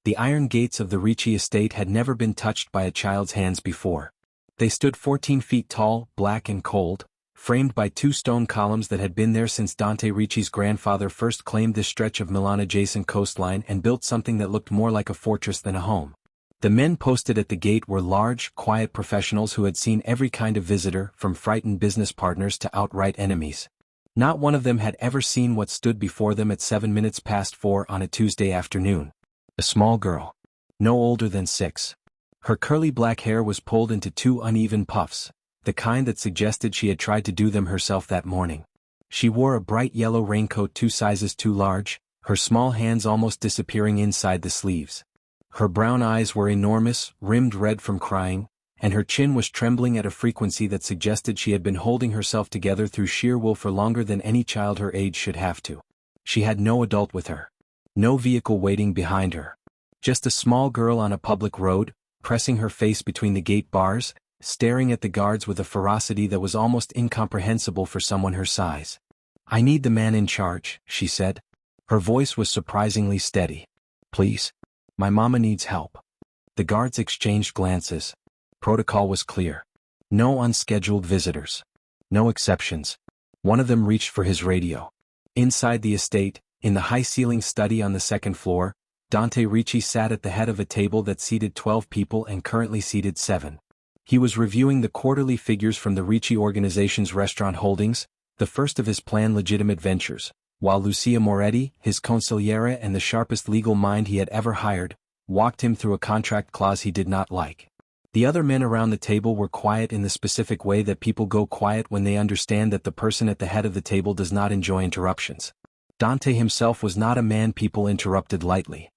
The iron gates of the Ricci estate had never been touched by a child's hands before. They stood 14 feet tall, black and cold, framed by 2 stone columns that had been there since Dante Ricci's grandfather first claimed this stretch of Milan-adjacent coastline and built something that looked more like a fortress than a home. The men posted at the gate were large, quiet professionals who had seen every kind of visitor, from frightened business partners to outright enemies. Not one of them had ever seen what stood before them at 4 on a Tuesday afternoon. A small girl. No older than 6. Her curly black hair was pulled into 2 uneven puffs, the kind that suggested she had tried to do them herself that morning. She wore a bright yellow raincoat 2 sizes too large, her small hands almost disappearing inside the sleeves. Her brown eyes were enormous, rimmed red from crying, and her chin was trembling at a frequency that suggested she had been holding herself together through sheer will for longer than any child her age should have to. She had no adult with her. No vehicle waiting behind her. Just a small girl on a public road, pressing her face between the gate bars, staring at the guards with a ferocity that was almost incomprehensible for someone her size. "I need the man in charge," she said. Her voice was surprisingly steady. "Please. My mama needs help." The guards exchanged glances. Protocol was clear. No unscheduled visitors. No exceptions. One of them reached for his radio. Inside the estate, in the high-ceilinged study on the 2nd floor, Dante Ricci sat at the head of a table that seated 12 people and currently seated 7. He was reviewing the quarterly figures from the Ricci organization's restaurant holdings, the first of his planned legitimate ventures, while Lucia Moretti, his consigliere and the sharpest legal mind he had ever hired, walked him through a contract clause he did not like. The other men around the table were quiet in the specific way that people go quiet when they understand that the person at the head of the table does not enjoy interruptions. Dante himself was not a man people interrupted lightly.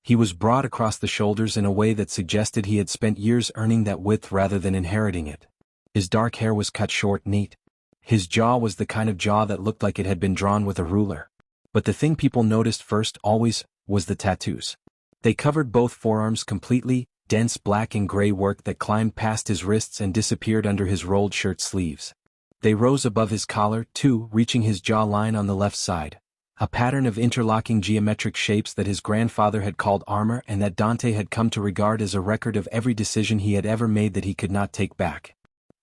He was broad across the shoulders in a way that suggested he had spent years earning that width rather than inheriting it. His dark hair was cut short neat. His jaw was the kind of jaw that looked like it had been drawn with a ruler. But the thing people noticed first, always, was the tattoos. They covered both forearms completely, dense black and gray work that climbed past his wrists and disappeared under his rolled shirt sleeves. They rose above his collar, too, reaching his jawline on the left side. A pattern of interlocking geometric shapes that his grandfather had called armor and that Dante had come to regard as a record of every decision he had ever made that he could not take back.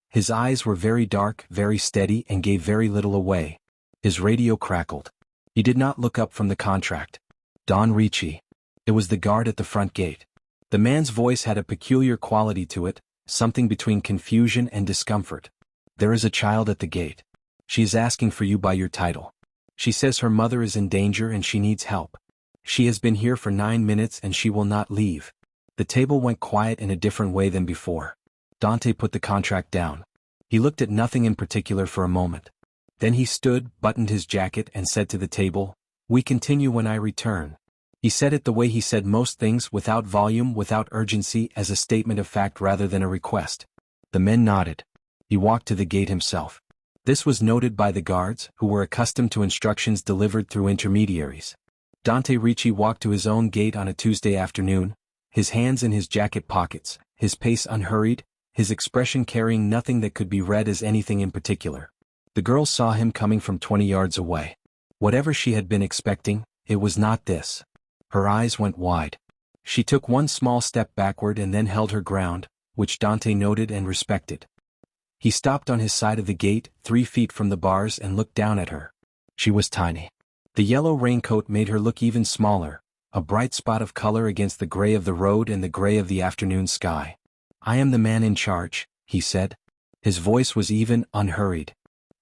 His eyes were very dark, very steady, and gave very little away. His radio crackled. He did not look up from the contract. "Don Ricci." It was the guard at the front gate. The man's voice had a peculiar quality to it, something between confusion and discomfort. "There is a child at the gate. She is asking for you by your title. She says her mother is in danger and she needs help. She has been here for 9 minutes and she will not leave." The table went quiet in a different way than before. Dante put the contract down. He looked at nothing in particular for a moment. Then he stood, buttoned his jacket and said to the table, "We continue when I return." He said it the way he said most things, without volume, without urgency, as a statement of fact rather than a request. The men nodded. He walked to the gate himself. This was noted by the guards, who were accustomed to instructions delivered through intermediaries. Dante Ricci walked to his own gate on a Tuesday afternoon, his hands in his jacket pockets, his pace unhurried, his expression carrying nothing that could be read as anything in particular. The girl saw him coming from 20 yards away. Whatever she had been expecting, it was not this. Her eyes went wide. She took one small step backward and then held her ground, which Dante noted and respected. He stopped on his side of the gate, 3 feet from the bars, and looked down at her. She was tiny. The yellow raincoat made her look even smaller, a bright spot of color against the gray of the road and the gray of the afternoon sky. "I am the man in charge," he said. His voice was even, unhurried.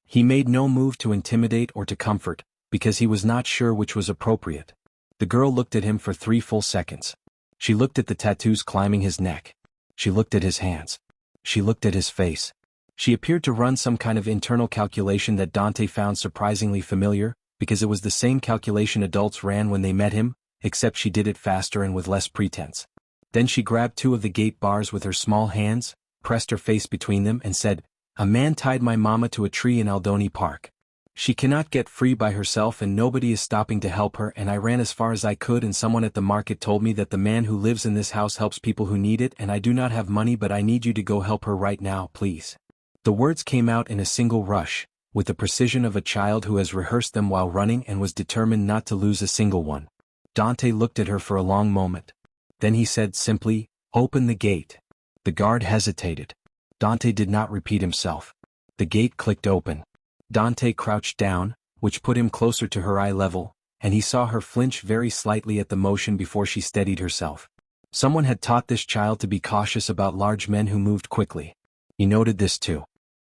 He made no move to intimidate or to comfort, because he was not sure which was appropriate. The girl looked at him for 3 full seconds. She looked at the tattoos climbing his neck. She looked at his hands. She looked at his face. She appeared to run some kind of internal calculation that Dante found surprisingly familiar, because it was the same calculation adults ran when they met him, except she did it faster and with less pretense. Then she grabbed 2 of the gate bars with her small hands, pressed her face between them and said, "A man tied my mama to a tree in Aldoni Park. She cannot get free by herself and nobody is stopping to help her, and I ran as far as I could and someone at the market told me that the man who lives in this house helps people who need it, and I do not have money, but I need you to go help her right now, please." The words came out in a single rush, with the precision of a child who has rehearsed them while running and was determined not to lose a single one. Dante looked at her for a long moment. Then he said simply, "Open the gate." The guard hesitated. Dante did not repeat himself. The gate clicked open. Dante crouched down, which put him closer to her eye level, and he saw her flinch very slightly at the motion before she steadied herself. Someone had taught this child to be cautious about large men who moved quickly. He noted this too.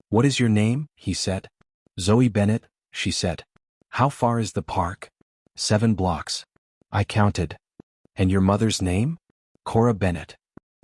"What is your name?" he said. "Zoe Bennett," she said. "How far is the park?" 7 blocks. I counted. "And your mother's name?" "Cora Bennett."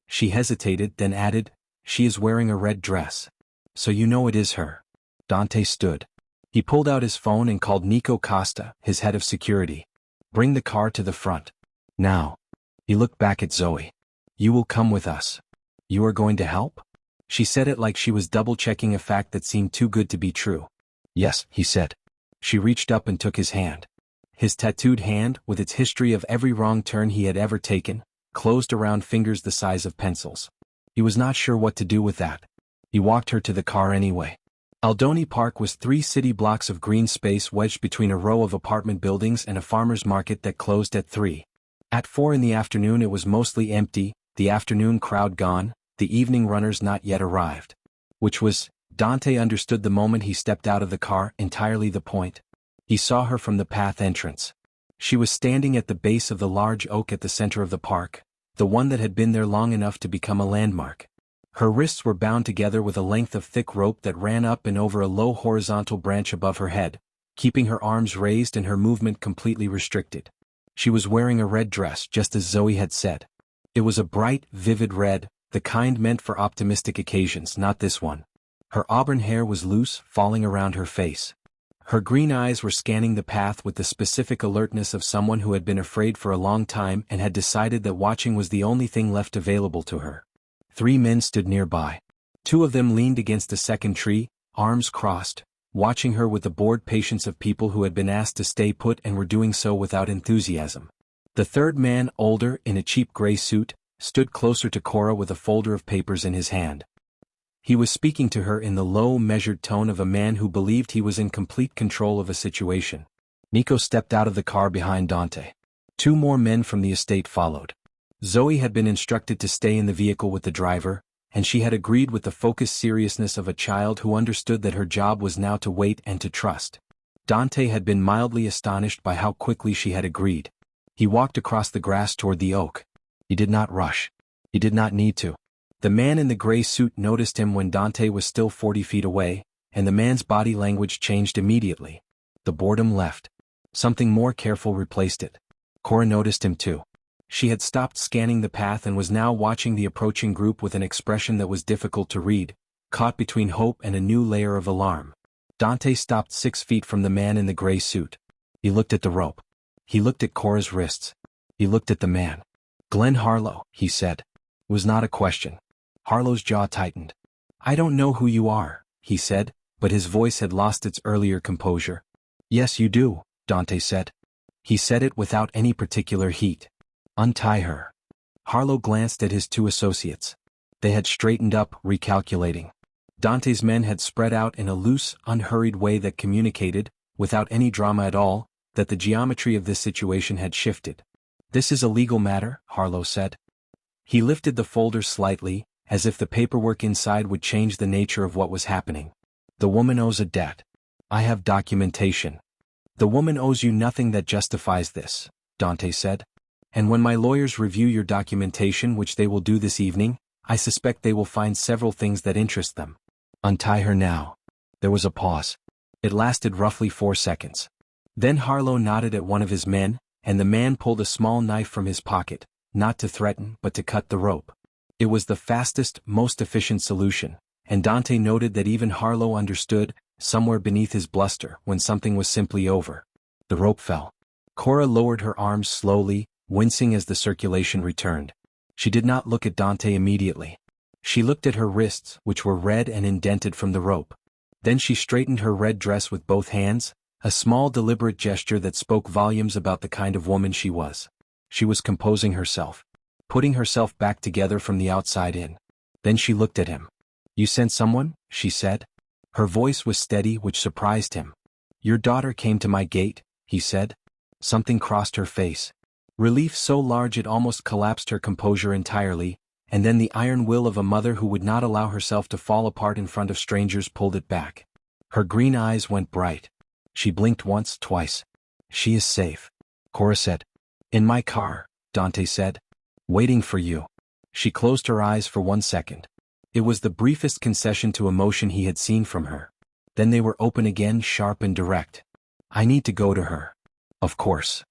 She hesitated, then added, "She is wearing a red dress. So you know it is her." Dante stood. He pulled out his phone and called Nico Costa, his head of security. "Bring the car to the front. Now." He looked back at Zoe. "You will come with us. You are going to help?" She said it like she was double-checking a fact that seemed too good to be true. "Yes," he said. She reached up and took his hand. His tattooed hand, with its history of every wrong turn he had ever taken, closed around fingers the size of pencils. He was not sure what to do with that. He walked her to the car anyway. Aldoni Park was 3 city blocks of green space wedged between a row of apartment buildings and a farmer's market that closed at 3. At 4 in the afternoon it was mostly empty, the afternoon crowd gone, the evening runners not yet arrived. Which was, Dante understood the moment he stepped out of the car, entirely the point. He saw her from the path entrance. She was standing at the base of the large oak at the center of the park, the one that had been there long enough to become a landmark. Her wrists were bound together with a length of thick rope that ran up and over a low horizontal branch above her head, keeping her arms raised and her movement completely restricted. She was wearing a red dress, just as Zoe had said. It was a bright, vivid red, the kind meant for optimistic occasions, not this one. Her auburn hair was loose, falling around her face. Her green eyes were scanning the path with the specific alertness of someone who had been afraid for a long time and had decided that watching was the only thing left available to her. 3 men stood nearby. 2 of them leaned against a second tree, arms crossed, watching her with the bored patience of people who had been asked to stay put and were doing so without enthusiasm. The third man, older, in a cheap gray suit, stood closer to Cora with a folder of papers in his hand. He was speaking to her in the low, measured tone of a man who believed he was in complete control of a situation. Nico stepped out of the car behind Dante. 2 more men from the estate followed. Zoe had been instructed to stay in the vehicle with the driver, and she had agreed with the focused seriousness of a child who understood that her job was now to wait and to trust. Dante had been mildly astonished by how quickly she had agreed. He walked across the grass toward the oak. He did not rush. He did not need to. The man in the gray suit noticed him when Dante was still 40 feet away, and the man's body language changed immediately. The boredom left. Something more careful replaced it. Cora noticed him too. She had stopped scanning the path and was now watching the approaching group with an expression that was difficult to read, caught between hope and a new layer of alarm. Dante stopped 6 feet from the man in the gray suit. He looked at the rope. He looked at Cora's wrists. He looked at the man. "Glenn Harlow," he said. It was not a question. Harlow's jaw tightened. "I don't know who you are," he said, but his voice had lost its earlier composure. "Yes you do," Dante said. He said it without any particular heat. "Untie her." Harlow glanced at his 2 associates. They had straightened up, recalculating. Dante's men had spread out in a loose, unhurried way that communicated, without any drama at all, that the geometry of this situation had shifted. "This is a legal matter," Harlow said. He lifted the folder slightly, as if the paperwork inside would change the nature of what was happening. "The woman owes a debt. I have documentation." "The woman owes you nothing that justifies this," Dante said. "And when my lawyers review your documentation, which they will do this evening, I suspect they will find several things that interest them. Untie her now." There was a pause. It lasted roughly 4 seconds. Then Harlow nodded at one of his men, and the man pulled a small knife from his pocket, not to threaten but to cut the rope. It was the fastest, most efficient solution, and Dante noted that even Harlow understood, somewhere beneath his bluster, when something was simply over. The rope fell. Cora lowered her arms slowly, wincing as the circulation returned. She did not look at Dante immediately. She looked at her wrists, which were red and indented from the rope. Then she straightened her red dress with both hands, a small deliberate gesture that spoke volumes about the kind of woman she was. She was composing herself, putting herself back together from the outside in. Then she looked at him. "You sent someone?" she said. Her voice was steady, which surprised him. "Your daughter came to my gate," he said. Something crossed her face. Relief so large it almost collapsed her composure entirely, and then the iron will of a mother who would not allow herself to fall apart in front of strangers pulled it back. Her green eyes went bright. She blinked once, twice. "She is safe," Cora said. "In my car," Dante said. "Waiting for you." She closed her eyes for 1 second. It was the briefest concession to emotion he had seen from her. Then they were open again, sharp and direct. "I need to go to her." "Of course."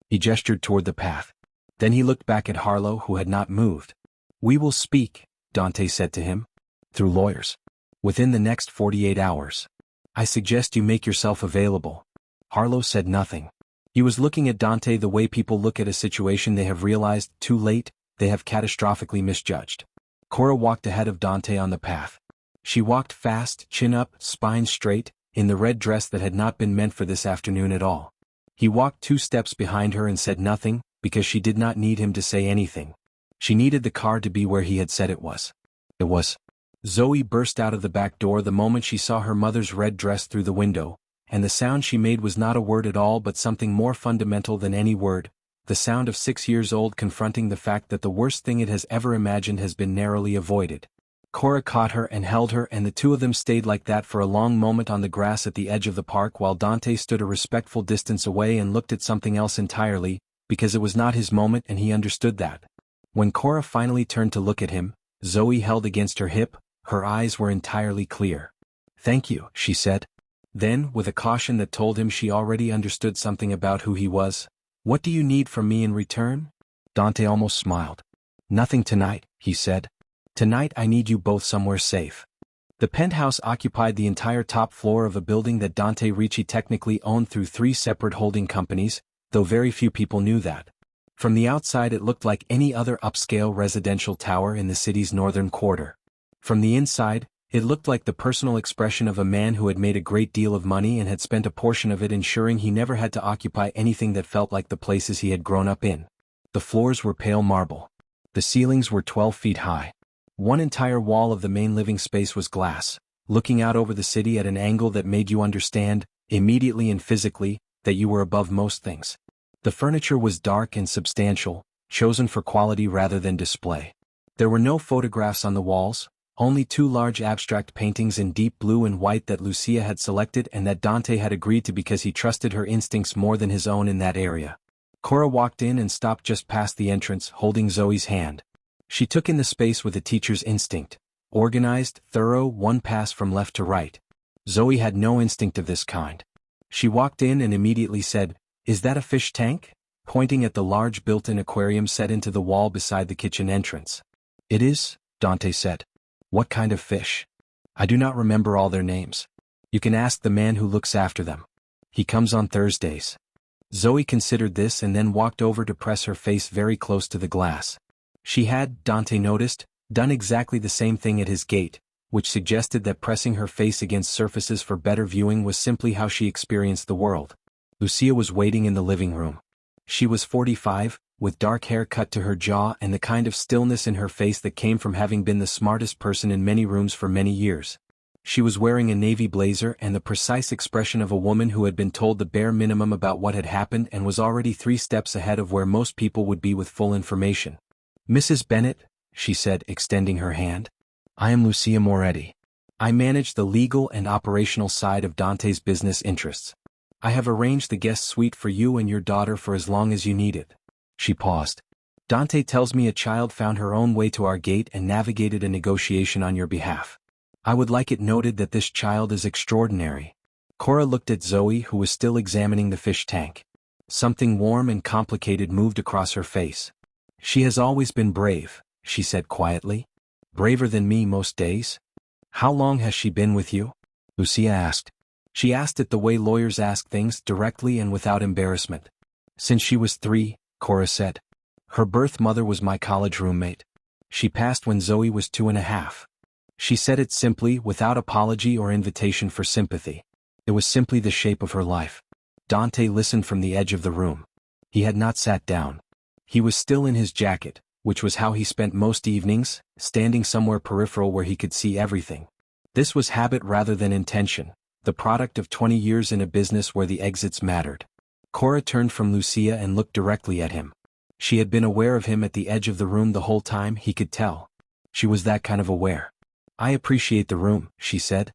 He gestured toward the path. Then he looked back at Harlow, who had not moved. "We will speak," Dante said to him. "Through lawyers. Within the next 48 hours. I suggest you make yourself available." Harlow said nothing. He was looking at Dante the way people look at a situation they have realized, too late, they have catastrophically misjudged. Cora walked ahead of Dante on the path. She walked fast, chin up, spine straight, in the red dress that had not been meant for this afternoon at all. He walked 2 steps behind her and said nothing, because she did not need him to say anything. She needed the car to be where he had said it was. It was. Zoe burst out of the back door the moment she saw her mother's red dress through the window, and the sound she made was not a word at all but something more fundamental than any word, the sound of 6 years old confronting the fact that the worst thing it has ever imagined has been narrowly avoided. Cora caught her and held her, and the two of them stayed like that for a long moment on the grass at the edge of the park while Dante stood a respectful distance away and looked at something else entirely, because it was not his moment and he understood that. When Cora finally turned to look at him, Zoe held against her hip, her eyes were entirely clear. "Thank you," she said. Then, with a caution that told him she already understood something about who he was, "What do you need from me in return?" Dante almost smiled. "Nothing tonight," he said. "Tonight I need you both somewhere safe." The penthouse occupied the entire top floor of a building that Dante Ricci technically owned through 3 separate holding companies, though very few people knew that. From the outside it looked like any other upscale residential tower in the city's northern quarter. From the inside, it looked like the personal expression of a man who had made a great deal of money and had spent a portion of it ensuring he never had to occupy anything that felt like the places he had grown up in. The floors were pale marble. The ceilings were 12 feet high. One entire wall of the main living space was glass, looking out over the city at an angle that made you understand, immediately and physically, that you were above most things. The furniture was dark and substantial, chosen for quality rather than display. There were no photographs on the walls, only 2 large abstract paintings in deep blue and white that Lucia had selected and that Dante had agreed to because he trusted her instincts more than his own in that area. Cora walked in and stopped just past the entrance, holding Zoe's hand. She took in the space with a teacher's instinct, organized, thorough, one pass from left to right. Zoe had no instinct of this kind. She walked in and immediately said, "Is that a fish tank?" pointing at the large built-in aquarium set into the wall beside the kitchen entrance. "It is," Dante said. "What kind of fish?" "I do not remember all their names. You can ask the man who looks after them. He comes on Thursdays." Zoe considered this and then walked over to press her face very close to the glass. She had, Dante noticed, done exactly the same thing at his gate, which suggested that pressing her face against surfaces for better viewing was simply how she experienced the world. Lucia was waiting in the living room. She was 45, with dark hair cut to her jaw and the kind of stillness in her face that came from having been the smartest person in many rooms for many years. She was wearing a navy blazer and the precise expression of a woman who had been told the bare minimum about what had happened and was already 3 steps ahead of where most people would be with full information. "Mrs. Bennett," she said, extending her hand. "I am Lucia Moretti. I manage the legal and operational side of Dante's business interests. I have arranged the guest suite for you and your daughter for as long as you need it." She paused. "Dante tells me a child found her own way to our gate and navigated a negotiation on your behalf. I would like it noted that this child is extraordinary." Cora looked at Zoe, who was still examining the fish tank. Something warm and complicated moved across her face. "She has always been brave," she said quietly. "Braver than me most days." "How long has she been with you?" Lucia asked. She asked it the way lawyers ask things, directly and without embarrassment. "Since she was 3, Cora said. "Her birth mother was my college roommate. She passed when Zoe was 2.5. She said it simply, without apology or invitation for sympathy. It was simply the shape of her life. Dante listened from the edge of the room. He had not sat down. He was still in his jacket, which was how he spent most evenings, standing somewhere peripheral where he could see everything. This was habit rather than intention, the product of 20 years in a business where the exits mattered. Cora turned from Lucia and looked directly at him. She had been aware of him at the edge of the room the whole time, he could tell. She was that kind of aware. I appreciate the room, she said.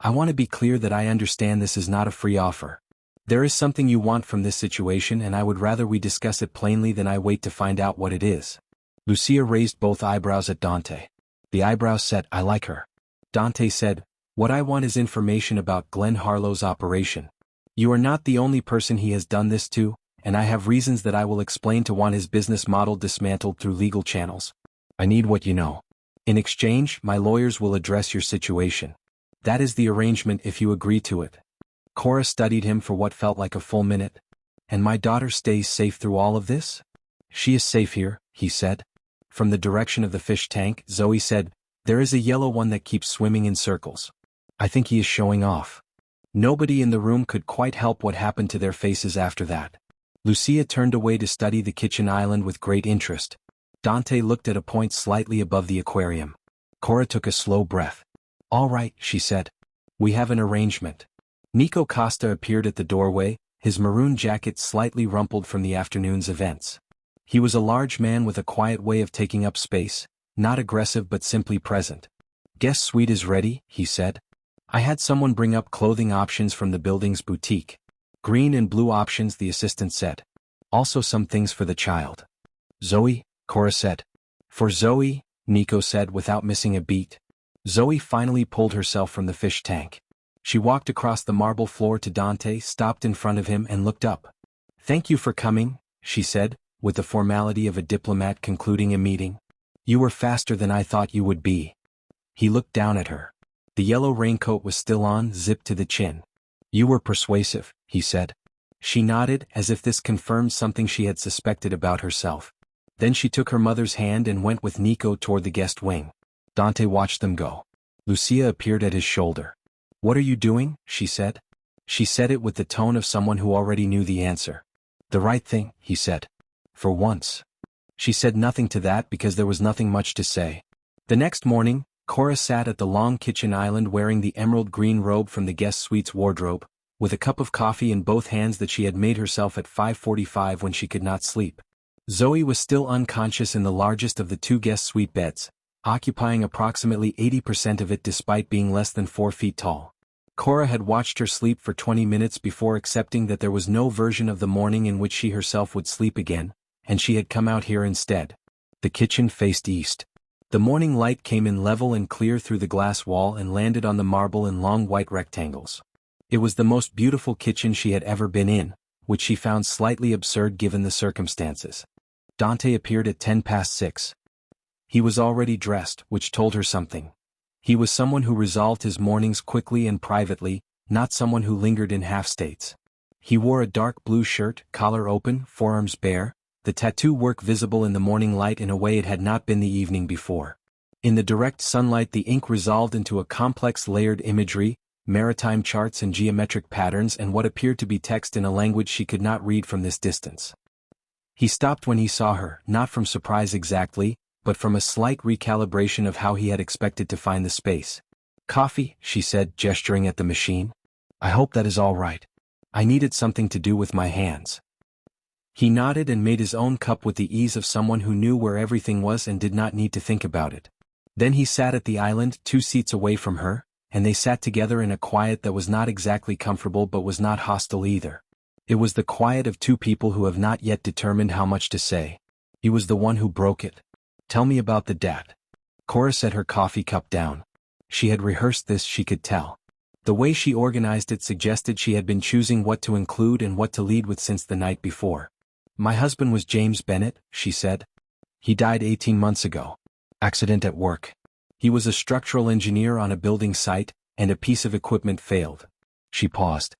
I want to be clear that I understand this is not a free offer. There is something you want from this situation and I would rather we discuss it plainly than I wait to find out what it is. Lucia raised both eyebrows at Dante. The eyebrows said, I like her. Dante said, what I want is information about Glenn Harlow's operation. You are not the only person he has done this to, and I have reasons that I will explain to want his business model dismantled through legal channels. I need what you know. In exchange, my lawyers will address your situation. That is the arrangement if you agree to it. Cora studied him for what felt like a full minute. And my daughter stays safe through all of this? She is safe here, he said. From the direction of the fish tank, Zoe said, there is a yellow one that keeps swimming in circles. I think he is showing off. Nobody in the room could quite help what happened to their faces after that. Lucia turned away to study the kitchen island with great interest. Dante looked at a point slightly above the aquarium. Cora took a slow breath. All right, she said. We have an arrangement. Nico Costa appeared at the doorway, his maroon jacket slightly rumpled from the afternoon's events. He was a large man with a quiet way of taking up space, not aggressive but simply present. Guest suite is ready, he said. I had someone bring up clothing options from the building's boutique. Green and blue options, the assistant said. Also some things for the child. Zoe, Cora said. For Zoe, Nico said without missing a beat. Zoe finally pulled herself from the fish tank. She walked across the marble floor to Dante, stopped in front of him and looked up. Thank you for coming, she said, with the formality of a diplomat concluding a meeting. You were faster than I thought you would be. He looked down at her. The yellow raincoat was still on, zipped to the chin. You were persuasive, he said. She nodded, as if this confirmed something she had suspected about herself. Then she took her mother's hand and went with Nico toward the guest wing. Dante watched them go. Lucia appeared at his shoulder. What are you doing? She said. She said it with the tone of someone who already knew the answer. The right thing, he said. For once. She said nothing to that because there was nothing much to say. The next morning, Cora sat at the long kitchen island wearing the emerald green robe from the guest suite's wardrobe, with a cup of coffee in both hands that she had made herself at 5:45 when she could not sleep. Zoe was still unconscious in the largest of the two guest suite beds, occupying approximately 80% of it despite being less than 4 feet tall. Cora had watched her sleep for 20 minutes before accepting that there was no version of the morning in which she herself would sleep again, and she had come out here instead. The kitchen faced east. The morning light came in level and clear through the glass wall and landed on the marble in long white rectangles. It was the most beautiful kitchen she had ever been in, which she found slightly absurd given the circumstances. Dante appeared at 6:10. He was already dressed, which told her something. He was someone who resolved his mornings quickly and privately, not someone who lingered in half-states. He wore a dark blue shirt, collar open, forearms bare, the tattoo work visible in the morning light in a way it had not been the evening before. In the direct sunlight the ink resolved into a complex layered imagery, maritime charts and geometric patterns and what appeared to be text in a language she could not read from this distance. He stopped when he saw her, not from surprise exactly, but from a slight recalibration of how he had expected to find the space. Coffee, she said, gesturing at the machine. I hope that is all right. I needed something to do with my hands. He nodded and made his own cup with the ease of someone who knew where everything was and did not need to think about it. Then he sat at the island 2 seats away from her, and they sat together in a quiet that was not exactly comfortable but was not hostile either. It was the quiet of two people who have not yet determined how much to say. He was the one who broke it. Tell me about the dat. Cora set her coffee cup down. She had rehearsed this, she could tell. The way she organized it suggested she had been choosing what to include and what to lead with since the night before. My husband was James Bennett, she said. He died 18 months ago. Accident at work. He was a structural engineer on a building site, and a piece of equipment failed. She paused.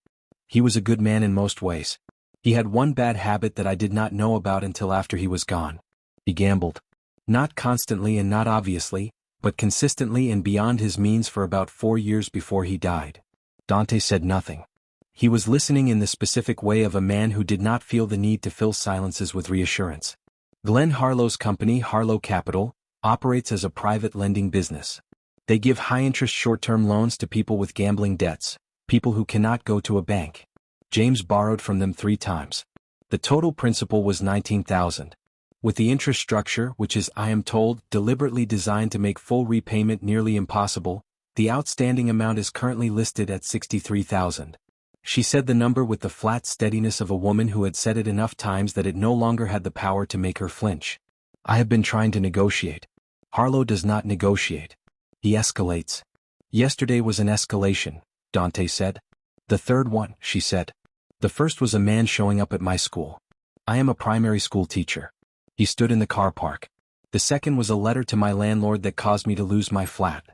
He was a good man in most ways. He had one bad habit that I did not know about until after he was gone. He gambled. Not constantly and not obviously, but consistently and beyond his means for about 4 years before he died. Dante said nothing. He was listening in the specific way of a man who did not feel the need to fill silences with reassurance. Glenn Harlow's company, Harlow Capital, operates as a private lending business. They give high-interest short-term loans to people with gambling debts, people who cannot go to a bank. James borrowed from them 3 times. The total principal was $19,000. With the interest structure, which is, I am told, deliberately designed to make full repayment nearly impossible, the outstanding amount is currently listed at $63,000. She said the number with the flat steadiness of a woman who had said it enough times that it no longer had the power to make her flinch. I have been trying to negotiate. Harlow does not negotiate. He escalates. Yesterday was an escalation, Dante said. The third one, she said. The first was a man showing up at my school. I am a primary school teacher. He stood in the car park. The second was a letter to my landlord that caused me to lose my flat.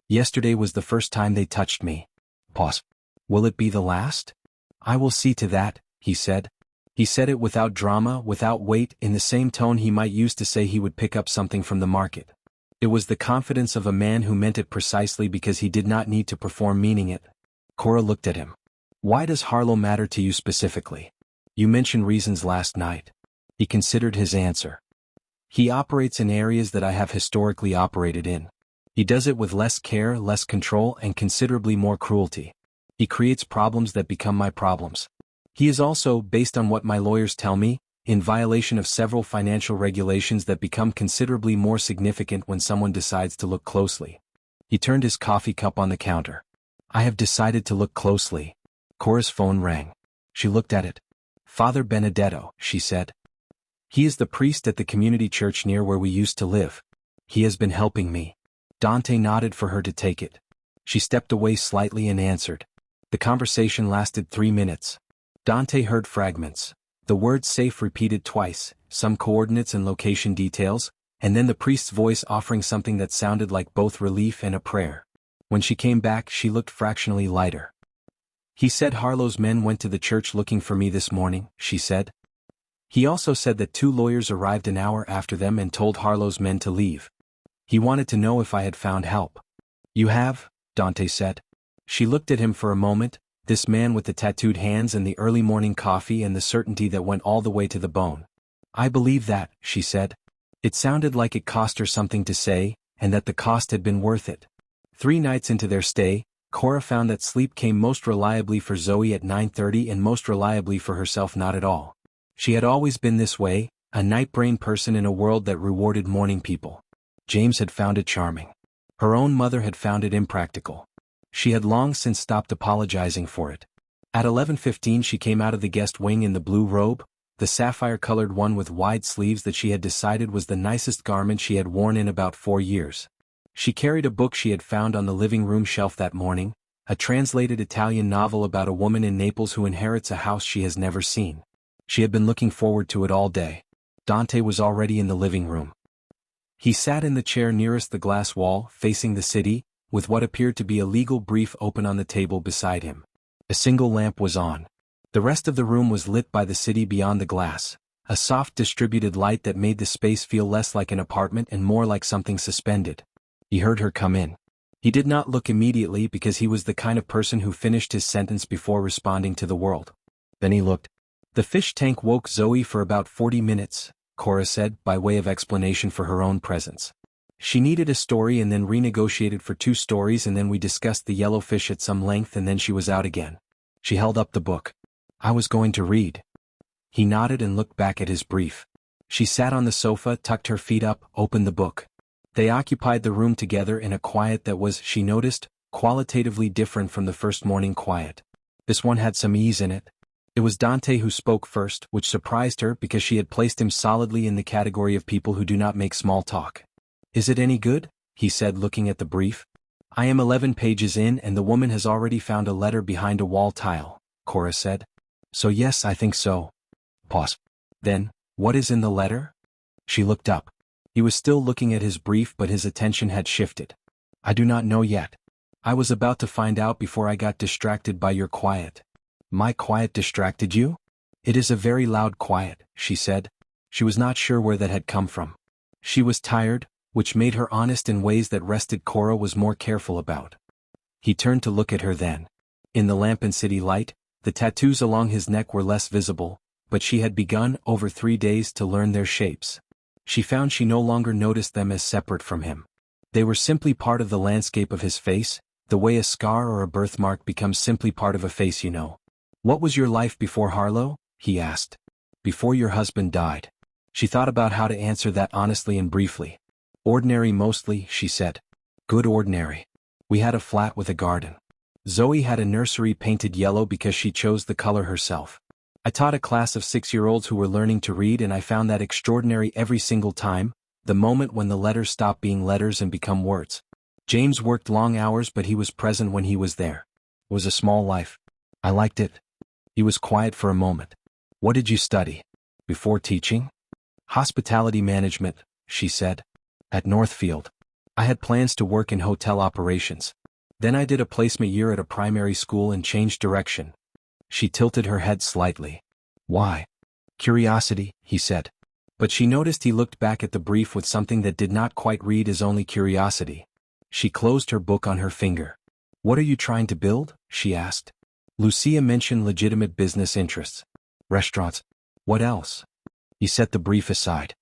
Yesterday was the first time they touched me. Pause. Will it be the last? I will see to that, he said. He said it without drama, without weight, in the same tone he might use to say he would pick up something from the market. It was the confidence of a man who meant it precisely because he did not need to perform meaning it. Cora looked at him. Why does Harlow matter to you specifically? You mentioned reasons last night. He considered his answer. He operates in areas that I have historically operated in. He does it with less care, less control, and considerably more cruelty. He creates problems that become my problems. He is also, based on what my lawyers tell me, in violation of several financial regulations that become considerably more significant when someone decides to look closely. He turned his coffee cup on the counter. I have decided to look closely. Cora's phone rang. She looked at it. Father Benedetto, she said. He is the priest at the community church near where we used to live. He has been helping me. Dante nodded for her to take it. She stepped away slightly and answered. The conversation lasted 3 minutes. Dante heard fragments. The word safe repeated twice, some coordinates and location details, and then the priest's voice offering something that sounded like both relief and a prayer. When she came back, she looked fractionally lighter. He said Harlow's men went to the church looking for me this morning, she said. He also said that 2 lawyers arrived an hour after them and told Harlow's men to leave. He wanted to know if I had found help. You have? Dante said. She looked at him for a moment, this man with the tattooed hands and the early morning coffee and the certainty that went all the way to the bone. I believe that, she said. It sounded like it cost her something to say, and that the cost had been worth it. 3 nights into their stay, Cora found that sleep came most reliably for Zoe at 9:30 and most reliably for herself not at all. She had always been this way, a night-brain person in a world that rewarded morning people. James had found it charming. Her own mother had found it impractical. She had long since stopped apologizing for it. At 11:15 she came out of the guest wing in the blue robe, the sapphire-colored one with wide sleeves that she had decided was the nicest garment she had worn in about 4 years. She carried a book she had found on the living room shelf that morning, a translated Italian novel about a woman in Naples who inherits a house she has never seen. She had been looking forward to it all day. Dante was already in the living room. He sat in the chair nearest the glass wall, facing the city, with what appeared to be a legal brief open on the table beside him. A single lamp was on. The rest of the room was lit by the city beyond the glass, a soft distributed light that made the space feel less like an apartment and more like something suspended. He heard her come in. He did not look immediately because he was the kind of person who finished his sentence before responding to the world. Then he looked. The fish tank woke Zoe for about 40 minutes, Cora said, by way of explanation for her own presence. She needed a story and then renegotiated for 2 stories and then we discussed the yellow fish at some length and then she was out again. She held up the book. I was going to read. He nodded and looked back at his brief. She sat on the sofa, tucked her feet up, opened the book. They occupied the room together in a quiet that was, she noticed, qualitatively different from the first morning quiet. This one had some ease in it. It was Dante who spoke first, which surprised her because she had placed him solidly in the category of people who do not make small talk. Is it any good? He said, looking at the brief. I am 11 pages in and the woman has already found a letter behind a wall tile, Cora said. So yes, I think so. Pause. Then, what is in the letter? She looked up. He was still looking at his brief but his attention had shifted. I do not know yet. I was about to find out before I got distracted by your quiet. My quiet distracted you? It is a very loud quiet, she said. She was not sure where that had come from. She was tired, which made her honest in ways that rested Cora was more careful about. He turned to look at her then. In the lamp and city light, the tattoos along his neck were less visible, but she had begun, over 3 days, to learn their shapes. She found she no longer noticed them as separate from him. They were simply part of the landscape of his face, the way a scar or a birthmark becomes simply part of a face you know. What was your life before Harlow? He asked. Before your husband died. She thought about how to answer that honestly and briefly. Ordinary mostly, she said. Good ordinary. We had a flat with a garden. Zoe had a nursery painted yellow because she chose the color herself. I taught a class of 6-year-olds who were learning to read, and I found that extraordinary every single time, the moment when the letters stop being letters and become words. James worked long hours, but he was present when he was there. It was a small life. I liked it. He was quiet for a moment. What did you study? Before teaching? Hospitality management, she said. At Northfield. I had plans to work in hotel operations. Then I did a placement year at a primary school and changed direction. She tilted her head slightly. Why? Curiosity, he said. But she noticed he looked back at the brief with something that did not quite read as only curiosity. She closed her book on her finger. What are you trying to build? She asked. Lucia mentioned legitimate business interests. Restaurants. What else? He set the brief aside.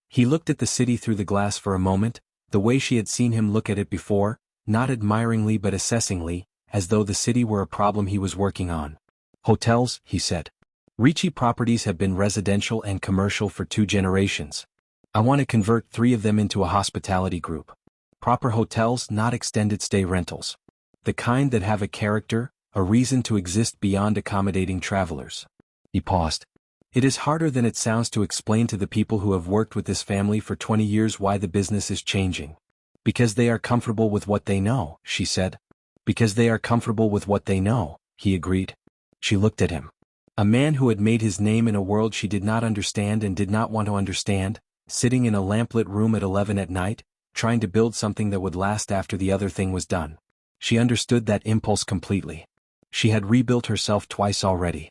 He looked at the city through the glass for a moment, the way she had seen him look at it before, not admiringly but assessingly, as though the city were a problem he was working on. Hotels, he said. Ricci properties have been residential and commercial for 2 generations. I want to convert 3 of them into a hospitality group. Proper hotels, not extended stay rentals. The kind that have a character, a reason to exist beyond accommodating travelers. He paused. It is harder than it sounds to explain to the people who have worked with this family for 20 years why the business is changing. Because they are comfortable with what they know, she said. Because they are comfortable with what they know, he agreed. She looked at him. A man who had made his name in a world she did not understand and did not want to understand, sitting in a lamplit room at 11 at night, trying to build something that would last after the other thing was done. She understood that impulse completely. She had rebuilt herself twice already.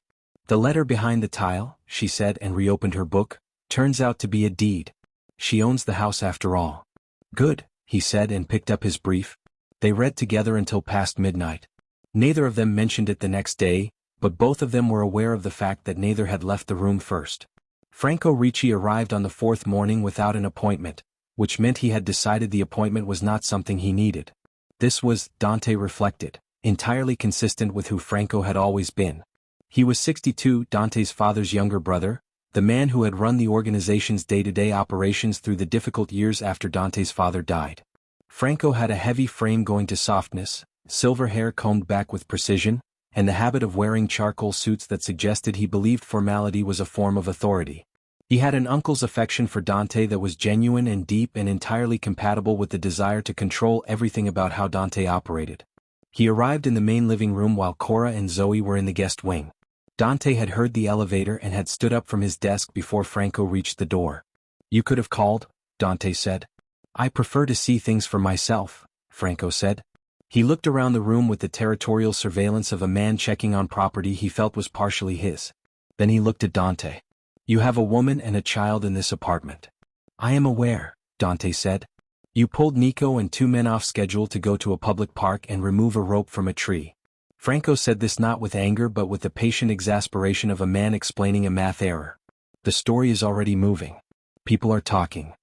The letter behind the tile, she said and reopened her book, turns out to be a deed. She owns the house after all. Good, he said and picked up his brief. They read together until past midnight. Neither of them mentioned it the next day, but both of them were aware of the fact that neither had left the room first. Franco Ricci arrived on the 4th morning without an appointment, which meant he had decided the appointment was not something he needed. This was, Dante reflected, entirely consistent with who Franco had always been. He was 62, Dante's father's younger brother, the man who had run the organization's day-to-day operations through the difficult years after Dante's father died. Franco had a heavy frame going to softness, silver hair combed back with precision, and the habit of wearing charcoal suits that suggested he believed formality was a form of authority. He had an uncle's affection for Dante that was genuine and deep and entirely compatible with the desire to control everything about how Dante operated. He arrived in the main living room while Cora and Zoe were in the guest wing. Dante had heard the elevator and had stood up from his desk before Franco reached the door. You could have called, Dante said. I prefer to see things for myself, Franco said. He looked around the room with the territorial surveillance of a man checking on property he felt was partially his. Then he looked at Dante. You have a woman and a child in this apartment. I am aware, Dante said. You pulled Nico and 2 men off schedule to go to a public park and remove a rope from a tree. Franco said this not with anger but with the patient exasperation of a man explaining a math error. The story is already moving. People are talking.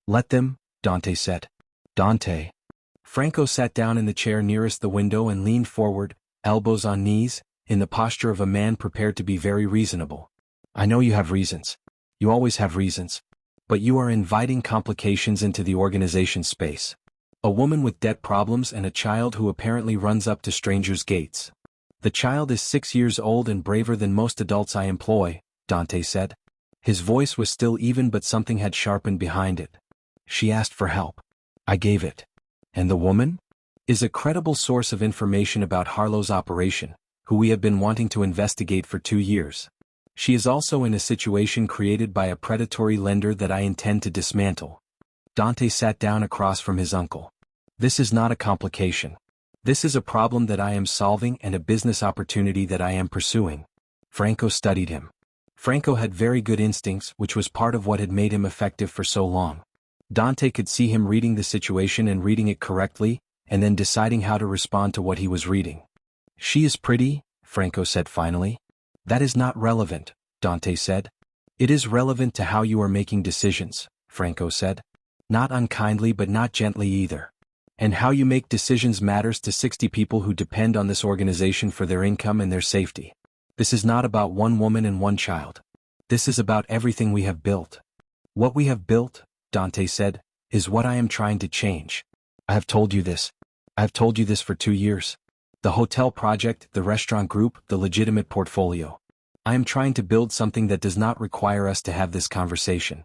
Let them, Dante said. Dante. Franco sat down in the chair nearest the window and leaned forward, elbows on knees, in the posture of a man prepared to be very reasonable. I know you have reasons. You always have reasons. But you are inviting complications into the organization's space. A woman with debt problems and a child who apparently runs up to strangers' gates. The child is 6 years old and braver than most adults I employ, Dante said. His voice was still even but something had sharpened behind it. She asked for help. I gave it. And the woman? Is a credible source of information about Harlow's operation, who we have been wanting to investigate for 2 years. She is also in a situation created by a predatory lender that I intend to dismantle. Dante sat down across from his uncle. This is not a complication. This is a problem that I am solving and a business opportunity that I am pursuing. Franco studied him. Franco had very good instincts, which was part of what had made him effective for so long. Dante could see him reading the situation and reading it correctly, and then deciding how to respond to what he was reading. She is pretty, Franco said finally. That is not relevant, Dante said. It is relevant to how you are making decisions, Franco said. Not unkindly but not gently either. And how you make decisions matters to 60 people who depend on this organization for their income and their safety. This is not about one woman and one child. This is about everything we have built. What we have built, Dante said, is what I am trying to change. I have told you this. I have told you this for 2 years. The hotel project, the restaurant group, the legitimate portfolio. I am trying to build something that does not require us to have this conversation.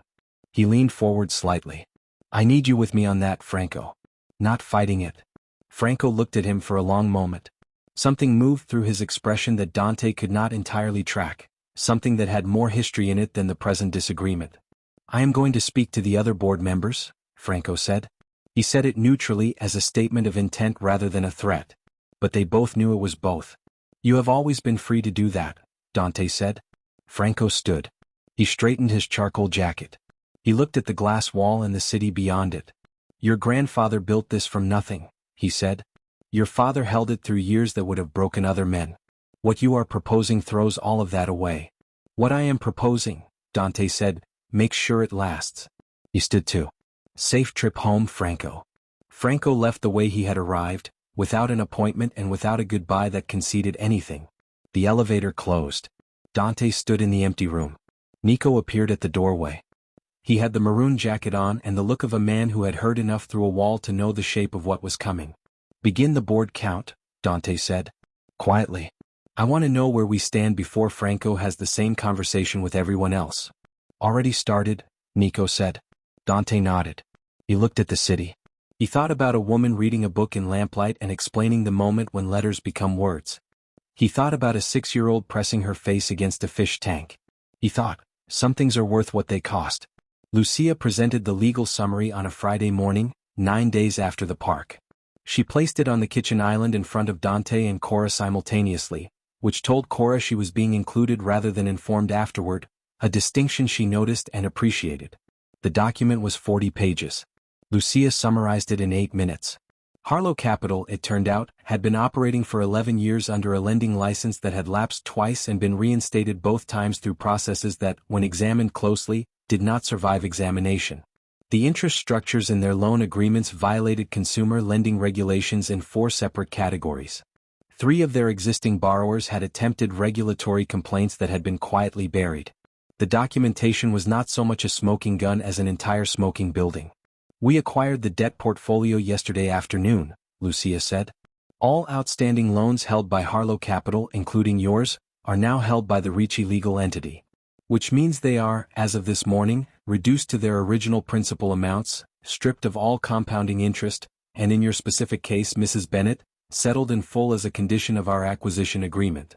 He leaned forward slightly. I need you with me on that, Franco. Not fighting it. Franco looked at him for a long moment. Something moved through his expression that Dante could not entirely track, something that had more history in it than the present disagreement. I am going to speak to the other board members, Franco said. He said it neutrally as a statement of intent rather than a threat. But they both knew it was both. You have always been free to do that, Dante said. Franco stood. He straightened his charcoal jacket. He looked at the glass wall and the city beyond it. Your grandfather built this from nothing, he said. Your father held it through years that would have broken other men. What you are proposing throws all of that away. What I am proposing, Dante said, makes sure it lasts. He stood too. Safe trip home, Franco. Franco left the way he had arrived, without an appointment and without a goodbye that conceded anything. The elevator closed. Dante stood in the empty room. Nico appeared at the doorway. He had the maroon jacket on and the look of a man who had heard enough through a wall to know the shape of what was coming. Begin the board count, Dante said. Quietly. I want to know where we stand before Franco has the same conversation with everyone else. Already started, Nico said. Dante nodded. He looked at the city. He thought about a woman reading a book in lamplight and explaining the moment when letters become words. He thought about a 6-year-old pressing her face against a fish tank. He thought, some things are worth what they cost. Lucia presented the legal summary on a Friday morning, 9 days after the park. She placed it on the kitchen island in front of Dante and Cora simultaneously, which told Cora she was being included rather than informed afterward, a distinction she noticed and appreciated. The document was 40 pages. Lucia summarized it in 8 minutes. Harlow Capital, it turned out, had been operating for 11 years under a lending license that had lapsed twice and been reinstated both times through processes that, when examined closely, did not survive examination. The interest structures in their loan agreements violated consumer lending regulations in 4 separate categories. 3 of their existing borrowers had attempted regulatory complaints that had been quietly buried. The documentation was not so much a smoking gun as an entire smoking building. We acquired the debt portfolio yesterday afternoon, Lucia said. All outstanding loans held by Harlow Capital, including yours, are now held by the Ricci legal entity. Which means they are, as of this morning, reduced to their original principal amounts, stripped of all compounding interest, and in your specific case, Mrs. Bennett, settled in full as a condition of our acquisition agreement.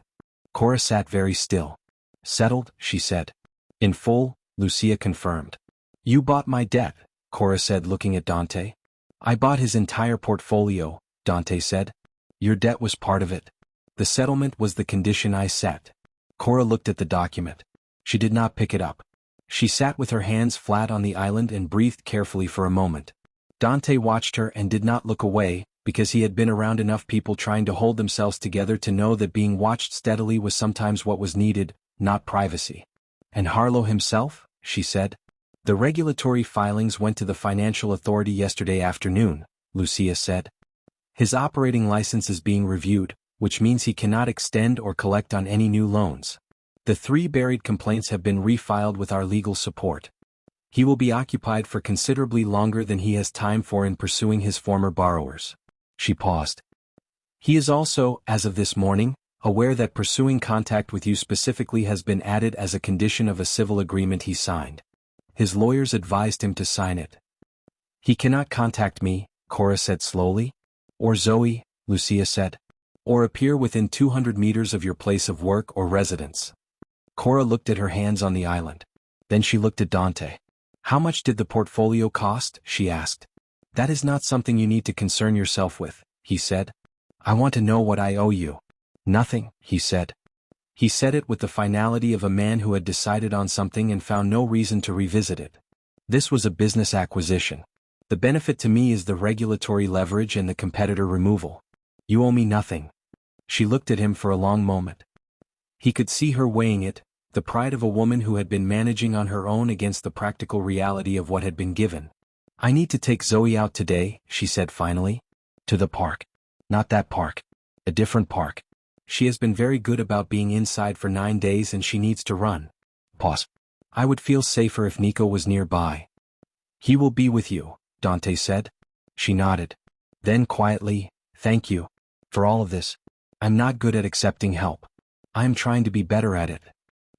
Cora sat very still. Settled, she said. In full, Lucia confirmed. You bought my debt, Cora said looking at Dante. I bought his entire portfolio, Dante said. Your debt was part of it. The settlement was the condition I set. Cora looked at the document. She did not pick it up. She sat with her hands flat on the island and breathed carefully for a moment. Dante watched her and did not look away, because he had been around enough people trying to hold themselves together to know that being watched steadily was sometimes what was needed, not privacy. And Harlow himself, she said. The regulatory filings went to the financial authority yesterday afternoon, Lucia said. His operating license is being reviewed, which means he cannot extend or collect on any new loans. The 3 buried complaints have been refiled with our legal support. He will be occupied for considerably longer than he has time for in pursuing his former borrowers. She paused. He is also, as of this morning, aware that pursuing contact with you specifically has been added as a condition of a civil agreement he signed. His lawyers advised him to sign it. He cannot contact me, Cora said slowly. Or Zoe, Lucia said. Or appear within 200 meters of your place of work or residence. Cora looked at her hands on the island. Then she looked at Dante. How much did the portfolio cost? She asked. That is not something you need to concern yourself with, he said. I want to know what I owe you. Nothing, he said. He said it with the finality of a man who had decided on something and found no reason to revisit it. This was a business acquisition. The benefit to me is the regulatory leverage and the competitor removal. You owe me nothing. She looked at him for a long moment. He could see her weighing it, the pride of a woman who had been managing on her own against the practical reality of what had been given. I need to take Zoe out today, she said finally. To the park. Not that park. A different park. She has been very good about being inside for 9 days and she needs to run. Pause. I would feel safer if Nico was nearby. He will be with you, Dante said. She nodded. Then quietly, thank you. For all of this. I'm not good at accepting help. I am trying to be better at it.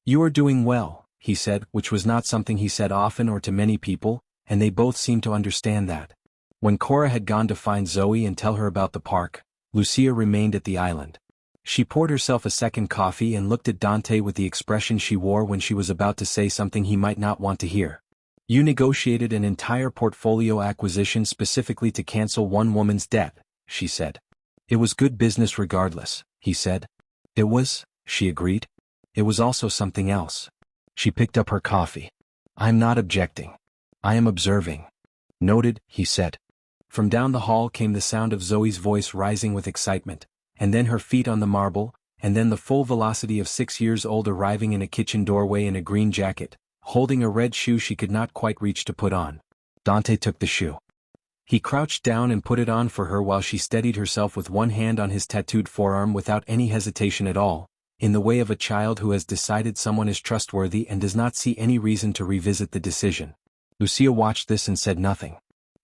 You are doing well, he said, which was not something he said often or to many people, and they both seemed to understand that. When Cora had gone to find Zoe and tell her about the park, Lucia remained at the island. She poured herself a second coffee and looked at Dante with the expression she wore when she was about to say something he might not want to hear. You negotiated an entire portfolio acquisition specifically to cancel one woman's debt, she said. It was good business regardless, he said. It was, she agreed. It was also something else. She picked up her coffee. I'm not objecting. I am observing. Noted, he said. From down the hall came the sound of Zoe's voice rising with excitement, and then her feet on the marble, and then the full velocity of 6 years old arriving in a kitchen doorway in a green jacket, holding a red shoe she could not quite reach to put on. Dante took the shoe. He crouched down and put it on for her while she steadied herself with one hand on his tattooed forearm without any hesitation at all, in the way of a child who has decided someone is trustworthy and does not see any reason to revisit the decision. Lucia watched this and said nothing.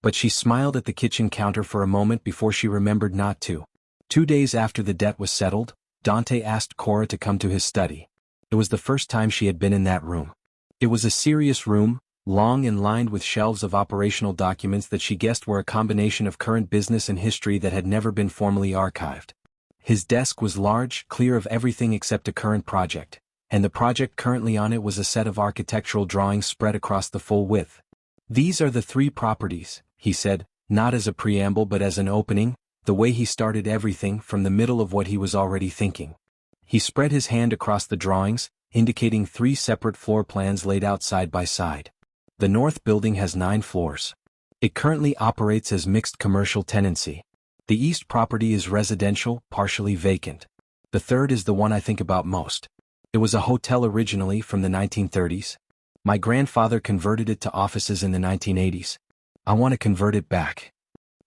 But she smiled at the kitchen counter for a moment before she remembered not to. 2 days after the debt was settled, Dante asked Cora to come to his study. It was the first time she had been in that room. It was a serious room, long and lined with shelves of operational documents that she guessed were a combination of current business and history that had never been formally archived. His desk was large, clear of everything except a current project, and the project currently on it was a set of architectural drawings spread across the full width. These are the 3 properties, he said, not as a preamble but as an opening, the way he started everything from the middle of what he was already thinking. He spread his hand across the drawings, indicating 3 separate floor plans laid out side by side. The north building has 9 floors. It currently operates as mixed commercial tenancy. The east property is residential, partially vacant. The third is the one I think about most. It was a hotel originally from the 1930s. My grandfather converted it to offices in the 1980s. I want to convert it back.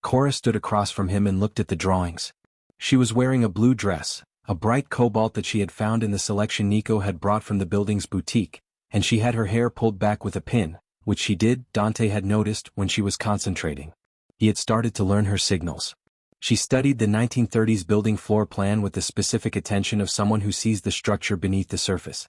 Cora stood across from him and looked at the drawings. She was wearing a blue dress, a bright cobalt that she had found in the selection Nico had brought from the building's boutique, and she had her hair pulled back with a pin, which she did, Dante had noticed, when she was concentrating. He had started to learn her signals. She studied the 1930s building floor plan with the specific attention of someone who sees the structure beneath the surface.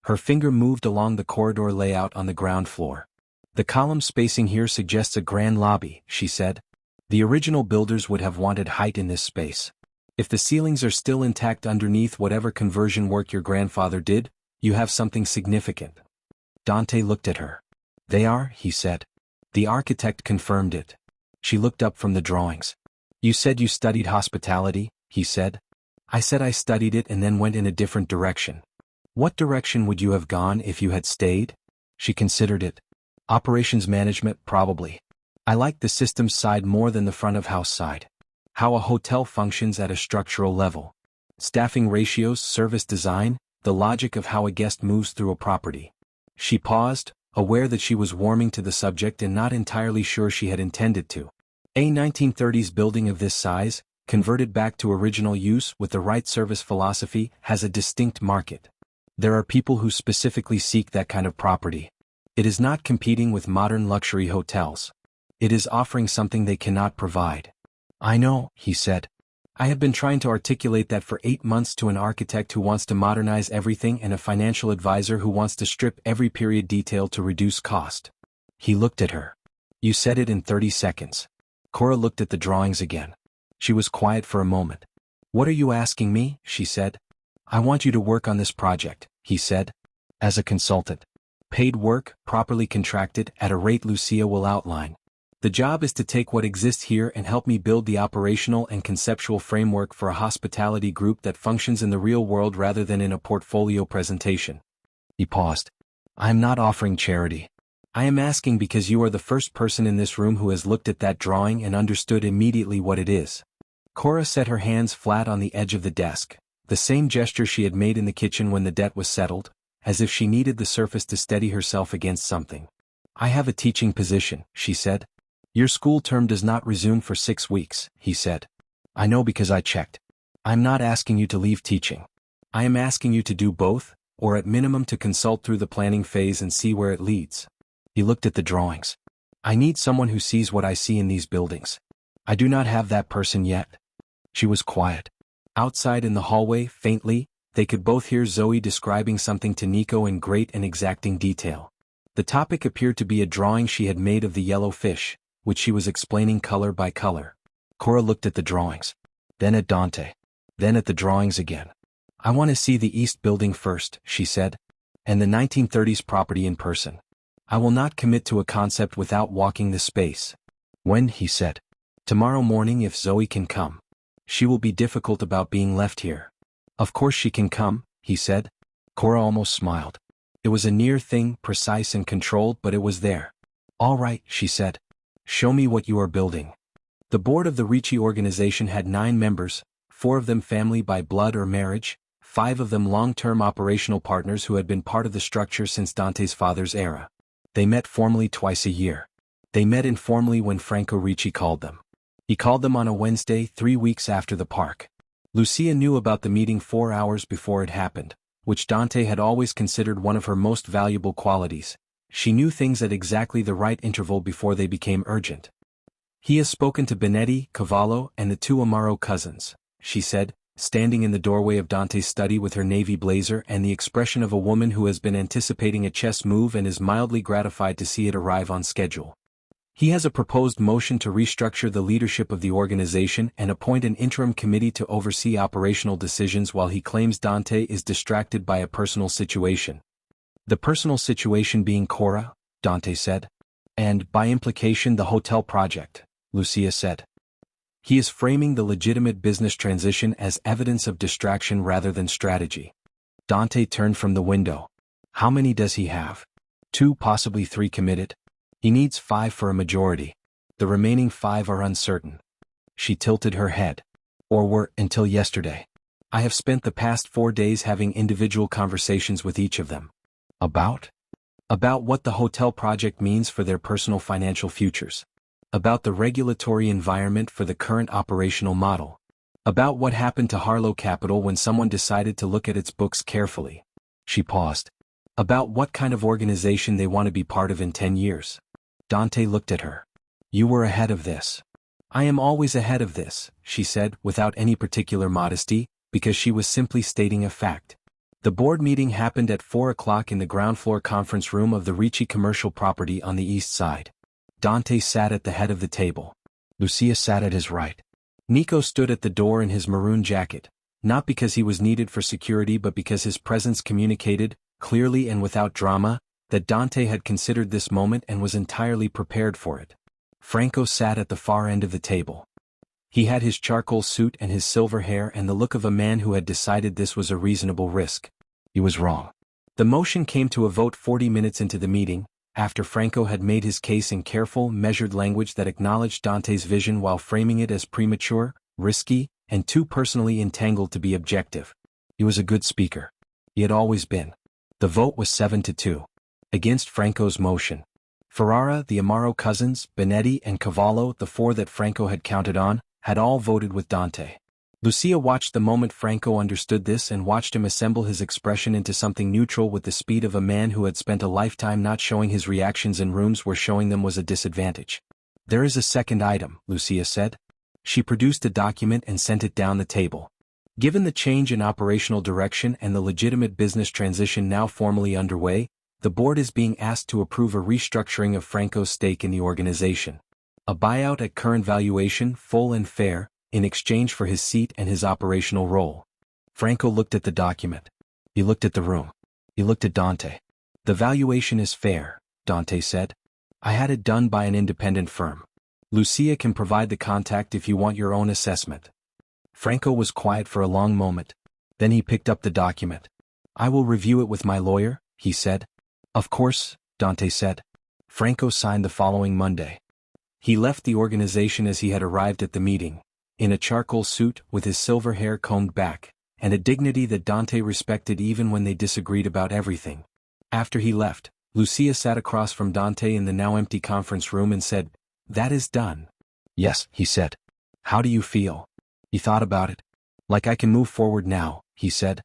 Her finger moved along the corridor layout on the ground floor. The column spacing here suggests a grand lobby, she said. The original builders would have wanted height in this space. If the ceilings are still intact underneath whatever conversion work your grandfather did, you have something significant. Dante looked at her. They are, he said. The architect confirmed it. She looked up from the drawings. You said you studied hospitality, he said. I said I studied it and then went in a different direction. What direction would you have gone if you had stayed? She considered it. Operations management, probably. I like the systems side more than the front of house side. How a hotel functions at a structural level. Staffing ratios, service design, the logic of how a guest moves through a property. She paused, aware that she was warming to the subject and not entirely sure she had intended to. A 1930s building of this size, converted back to original use with the right service philosophy, has a distinct market. There are people who specifically seek that kind of property. It is not competing with modern luxury hotels. It is offering something they cannot provide. I know, he said. I have been trying to articulate that for 8 months to an architect who wants to modernize everything and a financial advisor who wants to strip every period detail to reduce cost. He looked at her. You said it in 30 seconds. Cora looked at the drawings again. She was quiet for a moment. What are you asking me? She said. I want you to work on this project, he said. As a consultant. Paid work, properly contracted, at a rate Lucia will outline. The job is to take what exists here and help me build the operational and conceptual framework for a hospitality group that functions in the real world rather than in a portfolio presentation. He paused. I am not offering charity. I am asking because you are the first person in this room who has looked at that drawing and understood immediately what it is. Cora set her hands flat on the edge of the desk, the same gesture she had made in the kitchen when the debt was settled, as if she needed the surface to steady herself against something. I have a teaching position, she said. Your school term does not resume for 6 weeks, he said. I know because I checked. I'm not asking you to leave teaching. I am asking you to do both, or at minimum to consult through the planning phase and see where it leads. He looked at the drawings. I need someone who sees what I see in these buildings. I do not have that person yet. She was quiet. Outside in the hallway, faintly, they could both hear Zoe describing something to Nico in great and exacting detail. The topic appeared to be a drawing she had made of the yellow fish, which she was explaining color by color. Cora looked at the drawings. Then at Dante. Then at the drawings again. I want to see the East Building first, she said. And the 1930s property in person. I will not commit to a concept without walking the space. When, he said. Tomorrow morning if Zoe can come. She will be difficult about being left here. Of course she can come, he said. Cora almost smiled. It was a near thing, precise and controlled, but it was there. All right, she said. Show me what you are building. The board of the Ricci organization had 9 members, 4 of them family by blood or marriage, 5 of them long-term operational partners who had been part of the structure since Dante's father's era. They met formally twice a year. They met informally when Franco Ricci called them. He called them on a Wednesday 3 weeks after the park. Lucia knew about the meeting 4 hours before it happened, which Dante had always considered one of her most valuable qualities. She knew things at exactly the right interval before they became urgent. He has spoken to Benetti, Cavallo, and the 2 Amaro cousins, she said, standing in the doorway of Dante's study with her navy blazer and the expression of a woman who has been anticipating a chess move and is mildly gratified to see it arrive on schedule. He has a proposed motion to restructure the leadership of the organization and appoint an interim committee to oversee operational decisions while he claims Dante is distracted by a personal situation. The personal situation being Cora, Dante said. And, by implication, the hotel project, Lucia said. He is framing the legitimate business transition as evidence of distraction rather than strategy. Dante turned from the window. How many does he have? 2, possibly 3 committed. He needs 5 for a majority. The remaining 5 are uncertain. She tilted her head. Or were, until yesterday. I have spent the past 4 days having individual conversations with each of them. About? About what the hotel project means for their personal financial futures. About the regulatory environment for the current operational model. About what happened to Harlow Capital when someone decided to look at its books carefully. She paused. About what kind of organization they want to be part of in 10 years. Dante looked at her. You were ahead of this. I am always ahead of this, she said, without any particular modesty, because she was simply stating a fact. The board meeting happened at 4 o'clock in the ground floor conference room of the Ricci commercial property on the east side. Dante sat at the head of the table. Lucia sat at his right. Nico stood at the door in his maroon jacket, not because he was needed for security but because his presence communicated, clearly and without drama, that Dante had considered this moment and was entirely prepared for it. Franco sat at the far end of the table. He had his charcoal suit and his silver hair and the look of a man who had decided this was a reasonable risk. He was wrong. The motion came to a vote 40 minutes into the meeting, after Franco had made his case in careful, measured language that acknowledged Dante's vision while framing it as premature, risky, and too personally entangled to be objective. He was a good speaker. He had always been. The vote was 7-2. Against Franco's motion. Ferrara, the Amaro cousins, Benetti and Cavallo, the 4 that Franco had counted on, had all voted with Dante. Lucia watched the moment Franco understood this and watched him assemble his expression into something neutral with the speed of a man who had spent a lifetime not showing his reactions in rooms where showing them was a disadvantage. There is a second item, Lucia said. She produced a document and sent it down the table. Given the change in operational direction and the legitimate business transition now formally underway, the board is being asked to approve a restructuring of Franco's stake in the organization. A buyout at current valuation, full and fair, in exchange for his seat and his operational role. Franco looked at the document. He looked at the room. He looked at Dante. The valuation is fair, Dante said. I had it done by an independent firm. Lucia can provide the contact if you want your own assessment. Franco was quiet for a long moment. Then he picked up the document. I will review it with my lawyer, he said. Of course, Dante said. Franco signed the following Monday. He left the organization as he had arrived at the meeting, in a charcoal suit with his silver hair combed back, and a dignity that Dante respected even when they disagreed about everything. After he left, Lucia sat across from Dante in the now empty conference room and said, That is done. Yes, he said. How do you feel? He thought about it. Like I can move forward now, he said.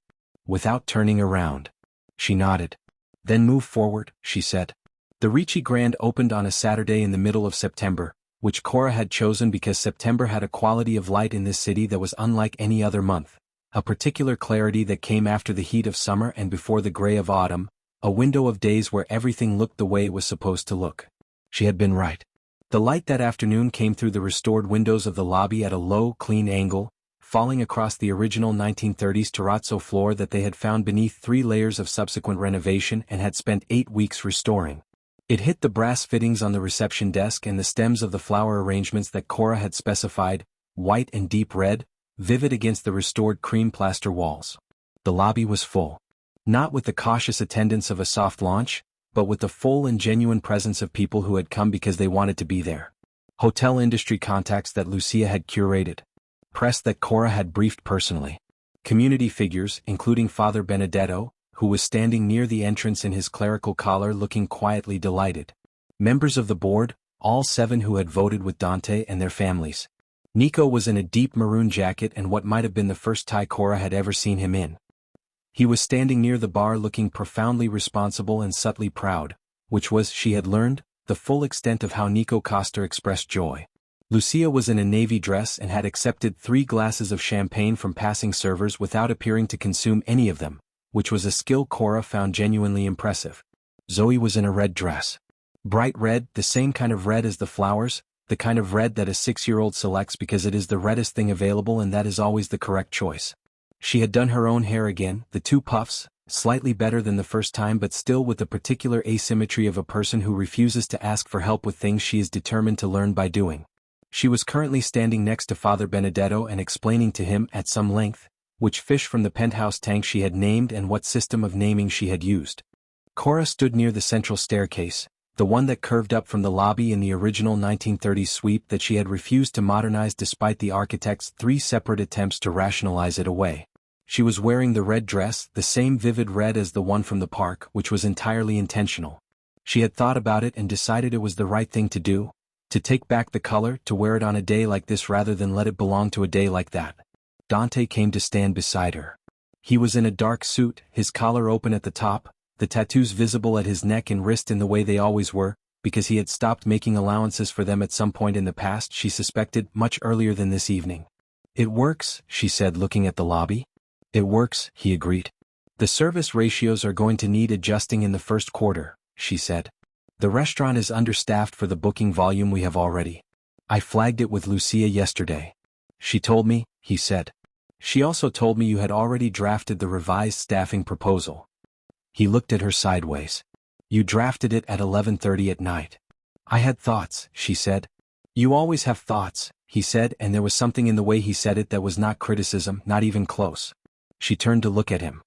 Without turning around. She nodded. Then move forward, she said. The Ricci Grand opened on a Saturday in the middle of September, which Cora had chosen because September had a quality of light in this city that was unlike any other month, a particular clarity that came after the heat of summer and before the gray of autumn, a window of days where everything looked the way it was supposed to look. She had been right. The light that afternoon came through the restored windows of the lobby at a low, clean angle, falling across the original 1930s terrazzo floor that they had found beneath 3 layers of subsequent renovation and had spent 8 weeks restoring. It hit the brass fittings on the reception desk and the stems of the flower arrangements that Cora had specified, white and deep red, vivid against the restored cream plaster walls. The lobby was full. Not with the cautious attendance of a soft launch, but with the full and genuine presence of people who had come because they wanted to be there. Hotel industry contacts that Lucia had curated. Press that Cora had briefed personally. Community figures, including Father Benedetto, who was standing near the entrance in his clerical collar looking quietly delighted. Members of the board, all 7 who had voted with Dante and their families. Nico was in a deep maroon jacket and what might have been the first tie Cora had ever seen him in. He was standing near the bar looking profoundly responsible and subtly proud, which was, she had learned, the full extent of how Nico Costa expressed joy. Lucia was in a navy dress and had accepted 3 glasses of champagne from passing servers without appearing to consume any of them, which was a skill Cora found genuinely impressive. Zoe was in a red dress. Bright red, the same kind of red as the flowers, the kind of red that a 6-year-old selects because it is the reddest thing available and that is always the correct choice. She had done her own hair again, the 2 puffs, slightly better than the first time but still with the particular asymmetry of a person who refuses to ask for help with things she is determined to learn by doing. She was currently standing next to Father Benedetto and explaining to him at some length which fish from the penthouse tank she had named and what system of naming she had used. Cora stood near the central staircase, the one that curved up from the lobby in the original 1930s sweep that she had refused to modernize despite the architect's 3 separate attempts to rationalize it away. She was wearing the red dress, the same vivid red as the one from the park, which was entirely intentional. She had thought about it and decided it was the right thing to do, to take back the color, to wear it on a day like this rather than let it belong to a day like that. Dante came to stand beside her. He was in a dark suit, his collar open at the top, the tattoos visible at his neck and wrist in the way they always were, because he had stopped making allowances for them at some point in the past, she suspected, much earlier than this evening. It works, she said looking at the lobby. It works, he agreed. The service ratios are going to need adjusting in the first quarter, she said. The restaurant is understaffed for the booking volume we have already. I flagged it with Lucia yesterday. She told me, he said. She also told me you had already drafted the revised staffing proposal. He looked at her sideways. You drafted it at 11:30 at night. I had thoughts, she said. You always have thoughts, he said, and there was something in the way he said it that was not criticism, not even close. She turned to look at him.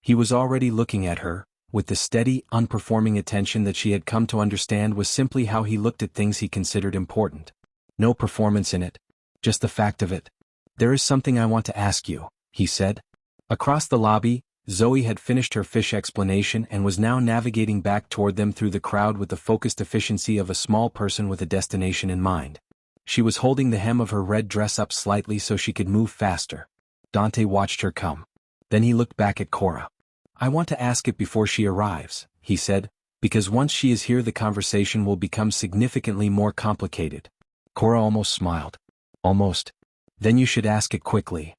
He was already looking at her, with the steady, unperforming attention that she had come to understand was simply how he looked at things he considered important. No performance in it. Just the fact of it. There is something I want to ask you, he said. Across the lobby, Zoe had finished her fish explanation and was now navigating back toward them through the crowd with the focused efficiency of a small person with a destination in mind. She was holding the hem of her red dress up slightly so she could move faster. Dante watched her come. Then he looked back at Cora. I want to ask it before she arrives, he said, because once she is here the conversation will become significantly more complicated. Cora almost smiled. Almost. Then you should ask it quickly.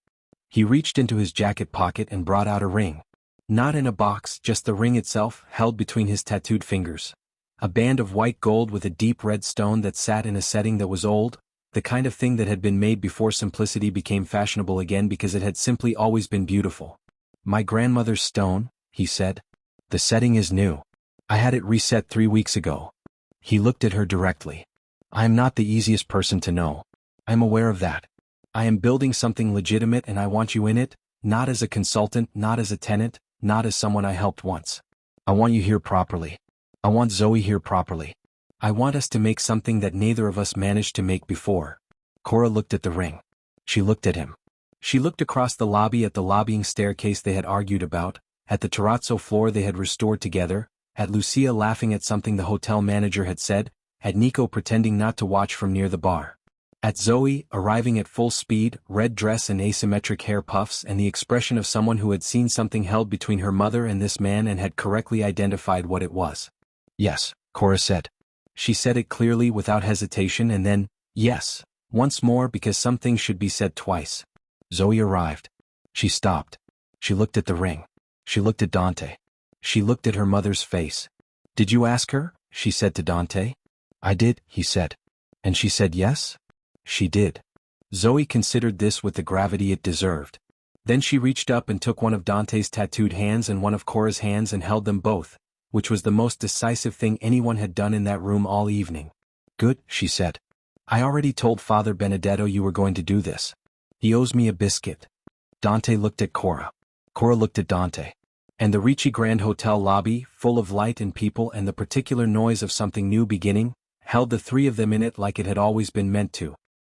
He reached into his jacket pocket and brought out a ring. Not in a box, just the ring itself, held between his tattooed fingers. A band of white gold with a deep red stone that sat in a setting that was old, the kind of thing that had been made before simplicity became fashionable again because it had simply always been beautiful. My grandmother's stone, he said. The setting is new. I had it reset 3 weeks ago. He looked at her directly. I am not the easiest person to know. I am aware of that. I am building something legitimate and I want you in it, not as a consultant, not as a tenant, not as someone I helped once. I want you here properly. I want Zoe here properly. I want us to make something that neither of us managed to make before. Cora looked at the ring. She looked at him. She looked across the lobby at the lobbying staircase they had argued about, at the terrazzo floor they had restored together, at Lucia laughing at something the hotel manager had said, at Nico pretending not to watch from near the bar. At Zoe, arriving at full speed, red dress and asymmetric hair puffs and the expression of someone who had seen something held between her mother and this man and had correctly identified what it was. Yes, Cora said. She said it clearly without hesitation and then, yes, once more because some things should be said twice. Zoe arrived. She stopped. She looked at the ring. She looked at Dante. She looked at her mother's face. Did you ask her? She said to Dante. I did, he said. And she said yes? She did. Zoe considered this with the gravity it deserved. Then she reached up and took one of Dante's tattooed hands and one of Cora's hands and held them both, which was the most decisive thing anyone had done in that room all evening. Good, she said. I already told Father Benedetto you were going to do this. He owes me a biscuit. Dante looked at Cora. Cora looked at Dante. And the Ricci Grand Hotel lobby, full of light and people and the particular noise of something new beginning, held the three of them in it like it had always been meant to.